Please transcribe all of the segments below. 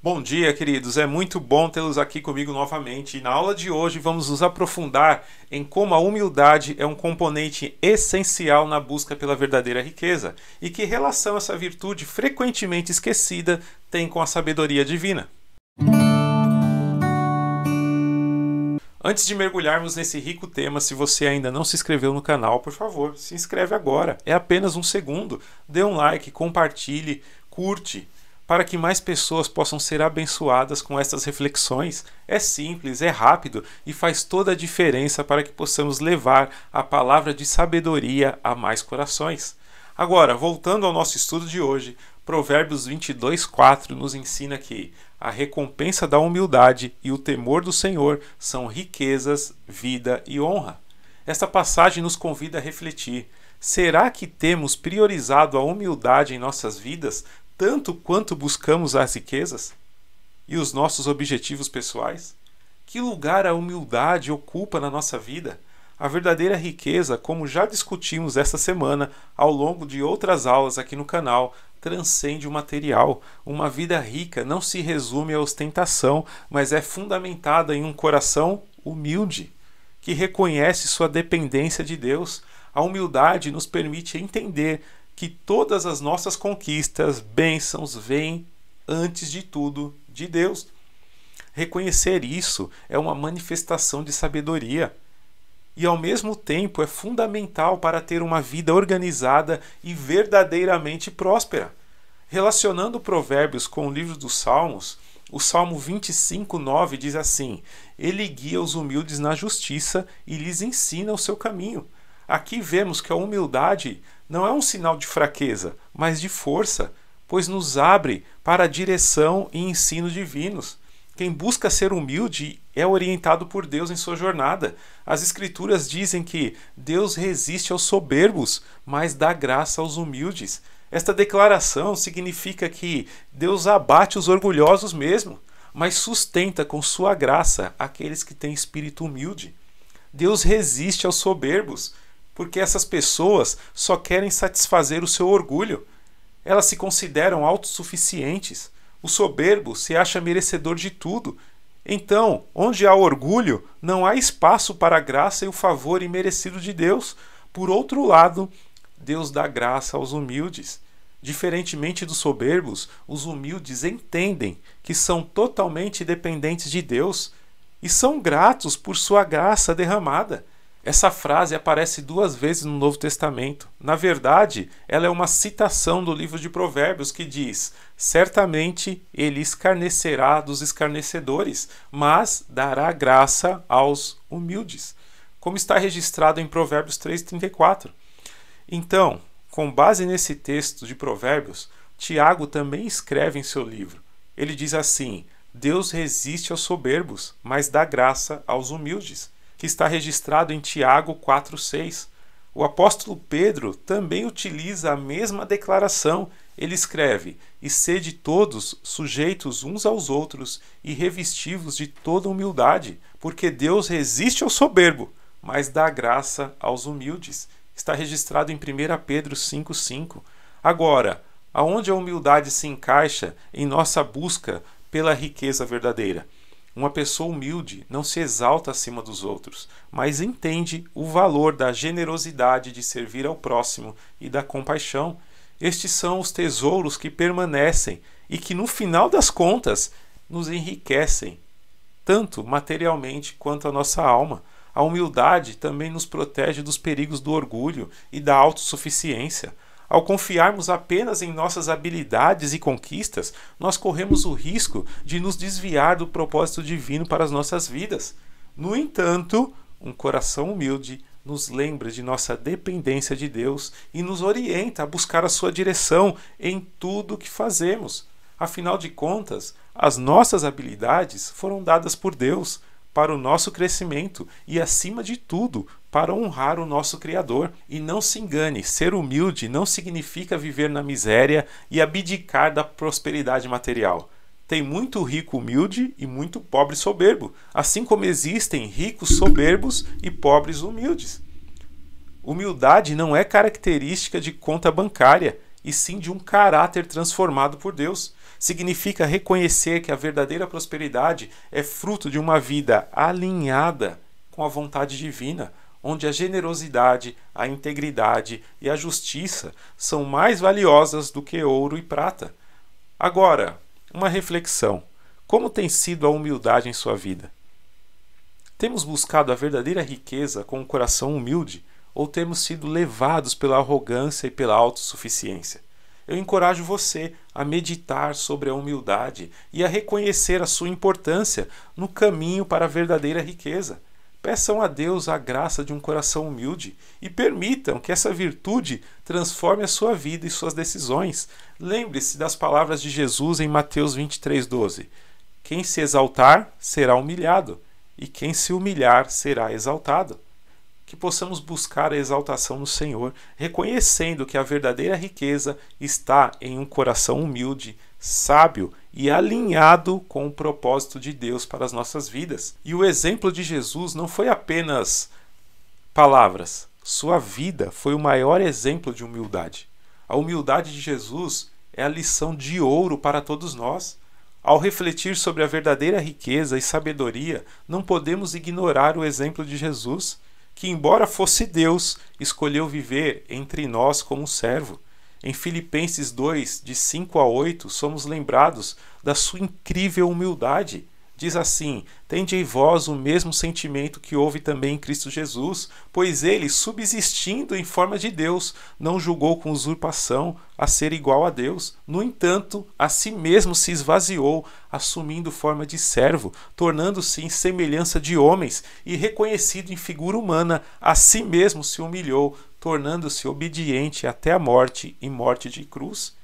Bom dia, queridos. É muito bom tê-los aqui comigo novamente. E na aula de hoje vamos nos aprofundar em como a humildade é um componente essencial na busca pela verdadeira riqueza e que relação essa virtude frequentemente esquecida tem com a sabedoria divina. Antes de mergulharmos nesse rico tema, se você ainda não se inscreveu no canal, por favor, se inscreve agora. É apenas um segundo. Dê um like, compartilhe, curte, para que mais pessoas possam ser abençoadas com estas reflexões. É simples, é rápido e faz toda a diferença para que possamos levar a palavra de sabedoria a mais corações. Agora, voltando ao nosso estudo de hoje, Provérbios 22:4 nos ensina que a recompensa da humildade e o temor do Senhor são riquezas, vida e honra. Esta passagem nos convida a refletir. Será que temos priorizado a humildade em nossas vidas tanto quanto buscamos as riquezas e os nossos objetivos pessoais? Que lugar a humildade ocupa na nossa vida? A verdadeira riqueza, como já discutimos esta semana ao longo de outras aulas aqui no canal, transcende o material. Uma vida rica não se resume à ostentação, mas é fundamentada em um coração humilde, que reconhece sua dependência de Deus. A humildade nos permite entender que todas as nossas conquistas, bênçãos, vêm, antes de tudo, de Deus. Reconhecer isso é uma manifestação de sabedoria e, ao mesmo tempo, é fundamental para ter uma vida organizada e verdadeiramente próspera. Relacionando Provérbios com o livro dos Salmos, o Salmo 25:9 diz assim: Ele guia os humildes na justiça e lhes ensina o seu caminho. Aqui vemos que a humildade não é um sinal de fraqueza, mas de força, pois nos abre para a direção e ensino divinos. Quem busca ser humilde é orientado por Deus em sua jornada. As Escrituras dizem que Deus resiste aos soberbos, mas dá graça aos humildes. Esta declaração significa que Deus abate os orgulhosos mesmo, mas sustenta com sua graça aqueles que têm espírito humilde. Deus resiste aos soberbos, porque essas pessoas só querem satisfazer o seu orgulho. Elas se consideram autossuficientes. O soberbo se acha merecedor de tudo. Então, onde há orgulho, não há espaço para a graça e o favor imerecido de Deus. Por outro lado, Deus dá graça aos humildes. Diferentemente dos soberbos, os humildes entendem que são totalmente dependentes de Deus e são gratos por sua graça derramada. Essa frase aparece 2 vezes no Novo Testamento. Na verdade, ela é uma citação do livro de Provérbios que diz: certamente ele escarnecerá dos escarnecedores, mas dará graça aos humildes, como está registrado em Provérbios 3:34. Então, com base nesse texto de Provérbios, Tiago também escreve em seu livro. Ele diz assim: Deus resiste aos soberbos, mas dá graça aos humildes, que está registrado em Tiago 4:6. O apóstolo Pedro também utiliza a mesma declaração. Ele escreve: e sede todos sujeitos uns aos outros e revestivos de toda humildade, porque Deus resiste ao soberbo, mas dá graça aos humildes. Está registrado em 1 Pedro 5:5. Agora, aonde a humildade se encaixa em nossa busca pela riqueza verdadeira? Uma pessoa humilde não se exalta acima dos outros, mas entende o valor da generosidade de servir ao próximo e da compaixão. Estes são os tesouros que permanecem e que, no final das contas, nos enriquecem, tanto materialmente quanto a nossa alma. A humildade também nos protege dos perigos do orgulho e da autossuficiência. Ao confiarmos apenas em nossas habilidades e conquistas, nós corremos o risco de nos desviar do propósito divino para as nossas vidas. No entanto, um coração humilde nos lembra de nossa dependência de Deus e nos orienta a buscar a sua direção em tudo o que fazemos. Afinal de contas, as nossas habilidades foram dadas por Deus para o nosso crescimento e, acima de tudo, para honrar o nosso Criador. E não se engane, ser humilde não significa viver na miséria e abdicar da prosperidade material. Tem muito rico humilde e muito pobre soberbo, assim como existem ricos soberbos e pobres humildes. Humildade não é característica de conta bancária, e sim de um caráter transformado por Deus. Significa reconhecer que a verdadeira prosperidade é fruto de uma vida alinhada com a vontade divina, onde a generosidade, a integridade e a justiça são mais valiosas do que ouro e prata. Agora, uma reflexão. Como tem sido a humildade em sua vida? Temos buscado a verdadeira riqueza com um coração humilde ou temos sido levados pela arrogância e pela autossuficiência? Eu encorajo você a meditar sobre a humildade e a reconhecer a sua importância no caminho para a verdadeira riqueza. Peçam a Deus a graça de um coração humilde e permitam que essa virtude transforme a sua vida e suas decisões. Lembre-se das palavras de Jesus em Mateus 23:12. Quem se exaltar será humilhado, e quem se humilhar será exaltado. Que possamos buscar a exaltação no Senhor, reconhecendo que a verdadeira riqueza está em um coração humilde, sábio e alinhado com o propósito de Deus para as nossas vidas. E o exemplo de Jesus não foi apenas palavras, sua vida foi o maior exemplo de humildade. A humildade de Jesus é a lição de ouro para todos nós. Ao refletir sobre a verdadeira riqueza e sabedoria, não podemos ignorar o exemplo de Jesus, que, embora fosse Deus, escolheu viver entre nós como um servo. Em Filipenses 2, de 5 a 8, somos lembrados da sua incrível humildade. Diz assim: tende em vós o mesmo sentimento que houve também em Cristo Jesus, pois ele, subsistindo em forma de Deus, não julgou com usurpação a ser igual a Deus. No entanto, a si mesmo se esvaziou, assumindo forma de servo, tornando-se em semelhança de homens e reconhecido em figura humana, a si mesmo se humilhou, tornando-se obediente até a morte e morte de cruz.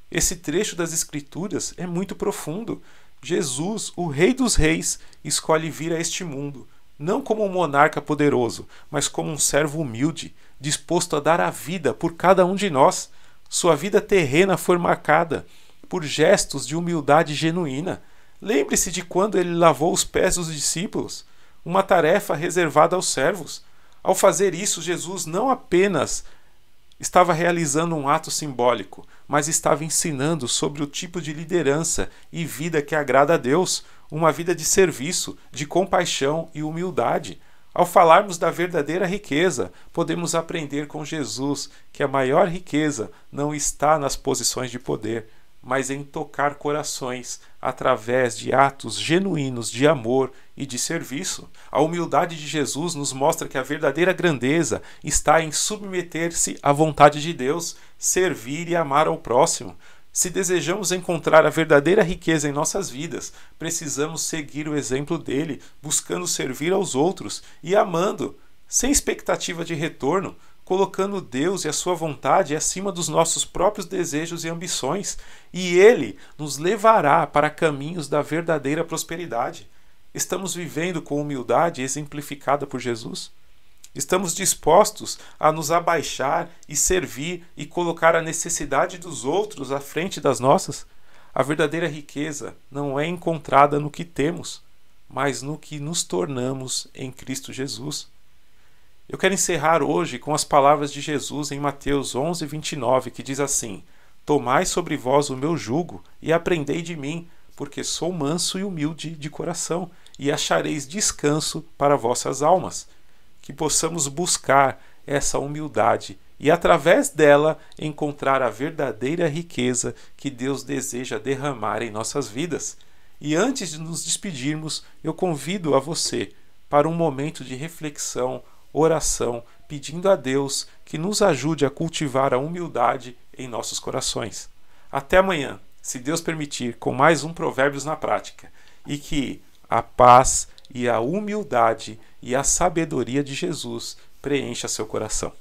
Esse trecho das Escrituras é muito profundo. Jesus, o Rei dos Reis, escolhe vir a este mundo, não como um monarca poderoso, mas como um servo humilde, disposto a dar a vida por cada um de nós. Sua vida terrena foi marcada por gestos de humildade genuína. Lembre-se de quando ele lavou os pés dos discípulos, uma tarefa reservada aos servos. Ao fazer isso, Jesus não apenas estava realizando um ato simbólico, mas estava ensinando sobre o tipo de liderança e vida que agrada a Deus, uma vida de serviço, de compaixão e humildade. Ao falarmos da verdadeira riqueza, podemos aprender com Jesus que a maior riqueza não está nas posições de poder, mas em tocar corações através de atos genuínos de amor e de serviço. A humildade de Jesus nos mostra que a verdadeira grandeza está em submeter-se à vontade de Deus, servir e amar ao próximo. Se desejamos encontrar a verdadeira riqueza em nossas vidas, precisamos seguir o exemplo dele, buscando servir aos outros e amando, sem expectativa de retorno, colocando Deus e a sua vontade acima dos nossos próprios desejos e ambições, e Ele nos levará para caminhos da verdadeira prosperidade. Estamos vivendo com humildade exemplificada por Jesus? Estamos dispostos a nos abaixar e servir e colocar a necessidade dos outros à frente das nossas? A verdadeira riqueza não é encontrada no que temos, mas no que nos tornamos em Cristo Jesus. Eu quero encerrar hoje com as palavras de Jesus em Mateus 11:29, que diz assim: tomai sobre vós o meu jugo e aprendei de mim, porque sou manso e humilde de coração, e achareis descanso para vossas almas. Que possamos buscar essa humildade e, através dela, encontrar a verdadeira riqueza que Deus deseja derramar em nossas vidas. E antes de nos despedirmos, eu convido a você para um momento de reflexão, oração, pedindo a Deus que nos ajude a cultivar a humildade em nossos corações. Até amanhã, se Deus permitir, com mais um Provérbios na Prática, e que a paz e a humildade e a sabedoria de Jesus preencha seu coração.